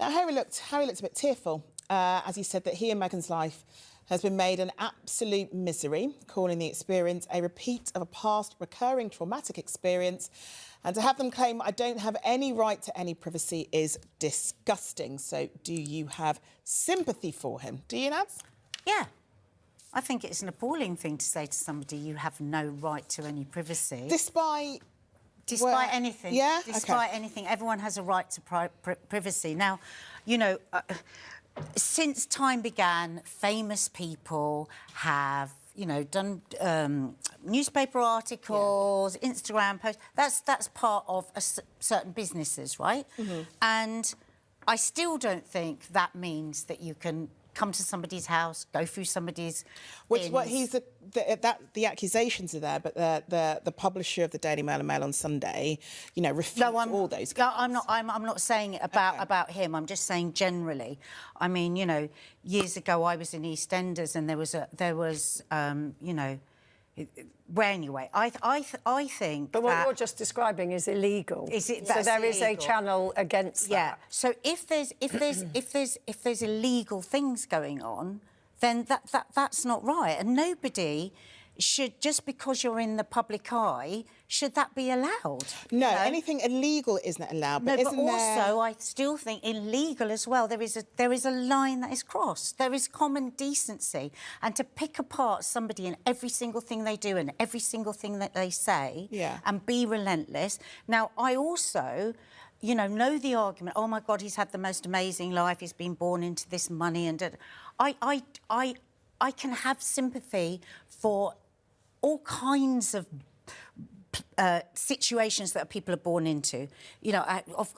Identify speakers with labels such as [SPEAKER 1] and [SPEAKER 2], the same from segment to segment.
[SPEAKER 1] Now, Harry looked a bit tearful as he said that he and Meghan's life has been made an absolute misery, calling the experience a repeat of a past recurring traumatic experience. And to have them claim, I don't have any right to any privacy, is disgusting. So do you have sympathy for him? Do you, Nads?
[SPEAKER 2] Yeah. I think it's an appalling thing to say to somebody you have no right to any privacy.
[SPEAKER 1] Despite
[SPEAKER 2] anything.
[SPEAKER 1] Yeah?
[SPEAKER 2] Despite anything. Everyone has a right to privacy. Now, you know, since time began, famous people have, you know, done newspaper articles, Instagram posts. That's part of certain businesses, right? Mm-hmm. And I still don't think that means that you can come to somebody's house, go through somebody's bins.
[SPEAKER 1] The accusations are there, but the publisher of the Daily Mail and Mail on Sunday, you know, refutes all those claims.
[SPEAKER 2] I'm not saying it about him. I'm just saying generally. I mean, you know, years ago I was in EastEnders and there was you know. Well, anyway, I think.
[SPEAKER 3] But what you're just describing is illegal.
[SPEAKER 2] Is it?
[SPEAKER 3] So there is a channel against that.
[SPEAKER 2] Yeah. So if there's illegal things going on, then that's not right, and nobody should, just because you're in the public eye, should that be allowed?
[SPEAKER 1] No,
[SPEAKER 2] you know?
[SPEAKER 1] Anything illegal isn't allowed. But
[SPEAKER 2] no, but also I still think illegal as well. There is a line that is crossed. There is common decency, and to pick apart somebody in every single thing they do and every single thing that they say, and be relentless. Now, I also, you know the argument. Oh my God, he's had the most amazing life. He's been born into this money, and I can have sympathy for all kinds of situations that people are born into. You know,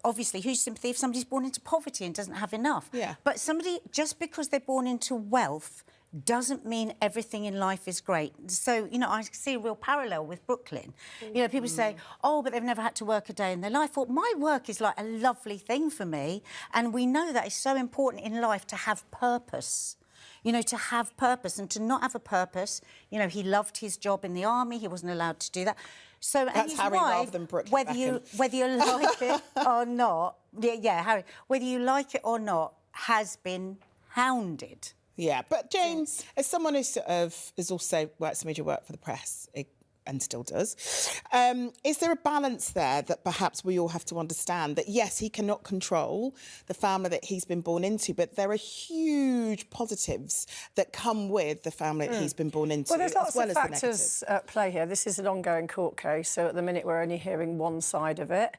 [SPEAKER 2] obviously, who's sympathy if somebody's born into poverty and doesn't have enough?
[SPEAKER 1] Yeah.
[SPEAKER 2] But somebody, just because they're born into wealth, doesn't mean everything in life is great. So, you know, I see a real parallel with Brooklyn. You know, people say, oh, but they've never had to work a day in their life. Well, my work is like a lovely thing for me, and we know that it's so important in life to have purpose. You know, to have purpose, and to not have a purpose. You know, he loved his job in the army. He wasn't allowed to do that. So
[SPEAKER 1] that's Harry rather than Brooklyn.
[SPEAKER 2] Whether you like it or not, yeah, Harry. Whether you like it or not, has been hounded.
[SPEAKER 1] Yeah, but Jane, as someone who sort of has also worked some major work for the press, and still does, is there a balance there that perhaps we all have to understand that, yes, he cannot control the family that he's been born into, but there are huge positives that come with the family that he's been born into,
[SPEAKER 3] well, there's lots
[SPEAKER 1] of
[SPEAKER 3] factors at play here. This is an ongoing court case, so at the minute we're only hearing one side of it.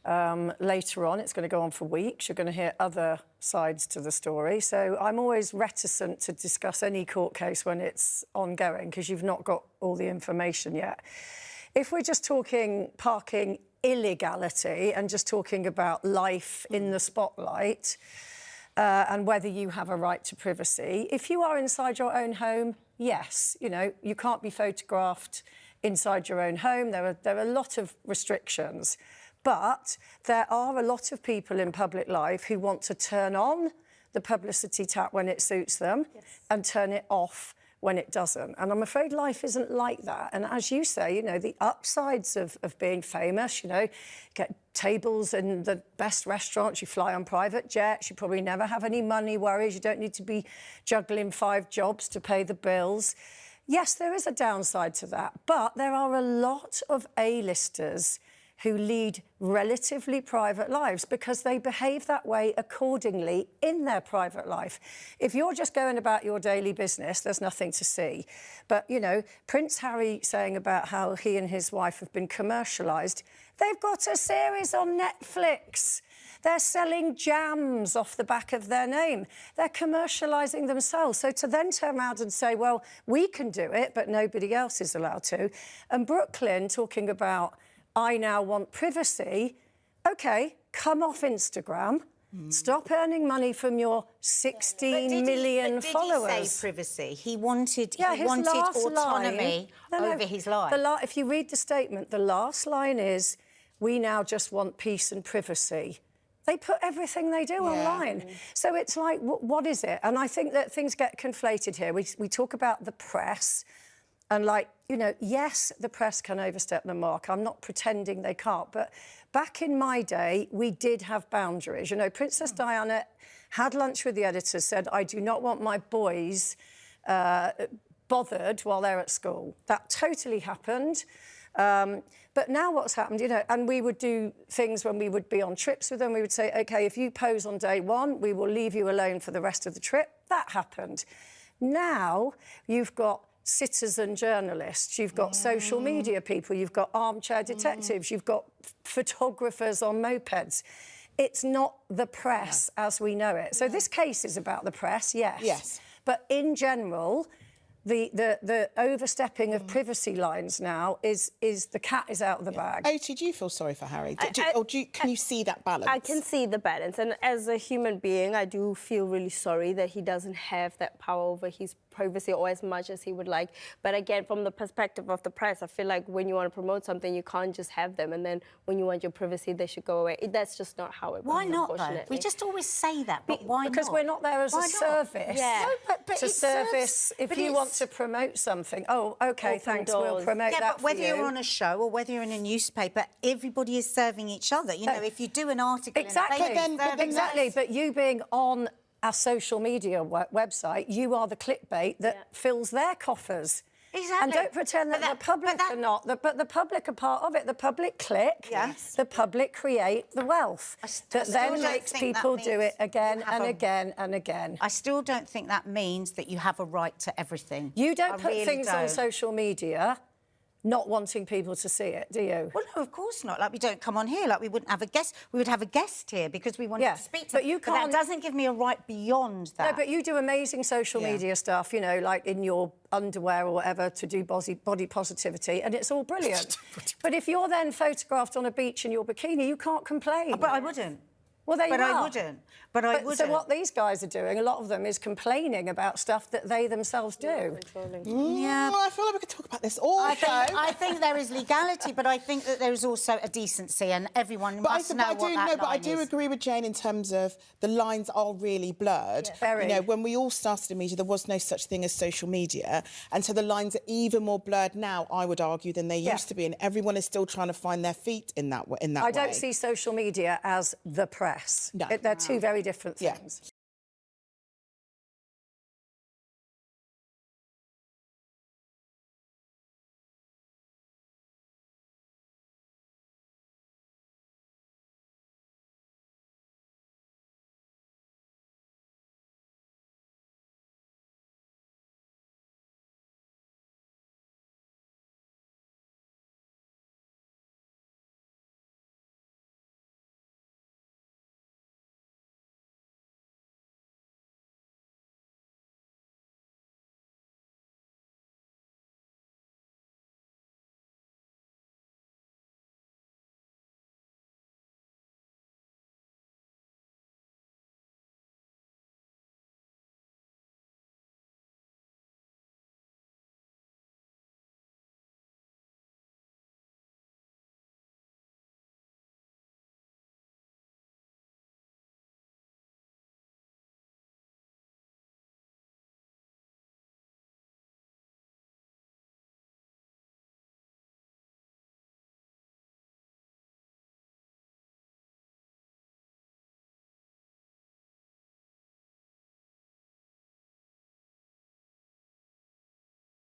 [SPEAKER 3] Later on, it's going to go on for weeks. You're going to hear other sides to the story. So I'm always reticent to discuss any court case when it's ongoing because you've not got all the information yet. If we're just talking parking illegality and just talking about life in the spotlight and whether you have a right to privacy, if you are inside your own home, yes, you know, you can't be photographed inside your own home. There are a lot of restrictions. But there are a lot of people in public life who want to turn on the publicity tap when it suits them and turn it off when it doesn't. And I'm afraid life isn't like that. And as you say, you know, the upsides of being famous, you know, get tables in the best restaurants, you fly on private jets, you probably never have any money worries, you don't need to be juggling 5 jobs to pay the bills. Yes, there is a downside to that, but there are a lot of A-listers who lead relatively private lives because they behave that way accordingly in their private life. If you're just going about your daily business, there's nothing to see. But, you know, Prince Harry saying about how he and his wife have been commercialised, they've got a series on Netflix. They're selling jams off the back of their name. They're commercialising themselves. So to then turn around and say, well, we can do it, but nobody else is allowed to. And Brooklyn talking about, I now want privacy. OK, come off Instagram. Stop earning money from your 16 million followers.
[SPEAKER 2] Did he say privacy? He wanted autonomy over his life.
[SPEAKER 3] If you read the statement, the last line is, we now just want peace and privacy. They put everything they do online. So it's like, what is it? And I think that things get conflated here. We talk about the press. And, like, you know, yes, the press can overstep the mark. I'm not pretending they can't. But back in my day, we did have boundaries. You know, Princess Diana had lunch with the editors, said, I do not want my boys bothered while they're at school. That totally happened. But now what's happened, you know, and we would do things when we would be on trips with them. We would say, OK, if you pose on day one, we will leave you alone for the rest of the trip. That happened. Now you've got citizen journalists, you've got social media people, you've got armchair detectives, you've got photographers on mopeds. It's not the press as we know it. So this case is about the press, yes. But in general, the overstepping of privacy lines now is the cat is out of the bag.
[SPEAKER 1] Oti, do you feel sorry for Harry? Can you see that balance?
[SPEAKER 4] I can see the balance, and as a human being, I do feel really sorry that he doesn't have that power over his privacy or as much as he would like. But again, from the perspective of the press, I feel like when you want to promote something, you can't just have them, and then when you want your privacy, they should go away. That's just not how it works.
[SPEAKER 2] Why not, though? We just always say that, but why not?
[SPEAKER 3] Because we're not there as a service.
[SPEAKER 4] Yeah.
[SPEAKER 2] No, but
[SPEAKER 3] to service, if you want to promote something, oh, OK, thanks, we'll promote that
[SPEAKER 2] but whether
[SPEAKER 3] for you.
[SPEAKER 2] you're on a show or whether you're in a newspaper, everybody is serving each other. You know, if you do an article
[SPEAKER 3] exactly,
[SPEAKER 2] in a paper,
[SPEAKER 3] but you being on our social media website, you are the clickbait that fills their coffers.
[SPEAKER 2] Exactly.
[SPEAKER 3] And don't pretend that the public are not. But the public are part of it. The public click.
[SPEAKER 2] Yes.
[SPEAKER 3] The public create the wealth that then makes people do it again and again and again.
[SPEAKER 2] I still don't think that means that you have a right to everything.
[SPEAKER 3] You don't put things on social media not wanting people to see it, do you?
[SPEAKER 2] Well, no, of course not. Like, we don't come on here. Like, we wouldn't have a guest. We would have a guest here because we wanted to speak to them. But that doesn't give me a right beyond that.
[SPEAKER 3] No, but you do amazing social media stuff, you know, like in your underwear or whatever, to do body positivity, and it's all brilliant. But if you're then photographed on a beach in your bikini, you can't complain.
[SPEAKER 2] But I wouldn't.
[SPEAKER 3] Well, there you are.
[SPEAKER 2] But I wouldn't. But I wouldn't.
[SPEAKER 3] So what these guys are doing, a lot of them, is complaining about stuff that they themselves do.
[SPEAKER 2] Yeah.
[SPEAKER 1] I feel like we could talk about this all
[SPEAKER 2] I think there is legality, but I think that there is also a decency, and everyone must know what that line is.
[SPEAKER 1] But I do agree with Jane in terms of the lines are really blurred.
[SPEAKER 3] Yeah. Very.
[SPEAKER 1] You know, when we all started in media, there was no such thing as social media, and so the lines are even more blurred now, I would argue, than they used to be, and everyone is still trying to find their feet in that way.
[SPEAKER 3] I don't see social media as the press.
[SPEAKER 1] No.
[SPEAKER 3] They're two very different things.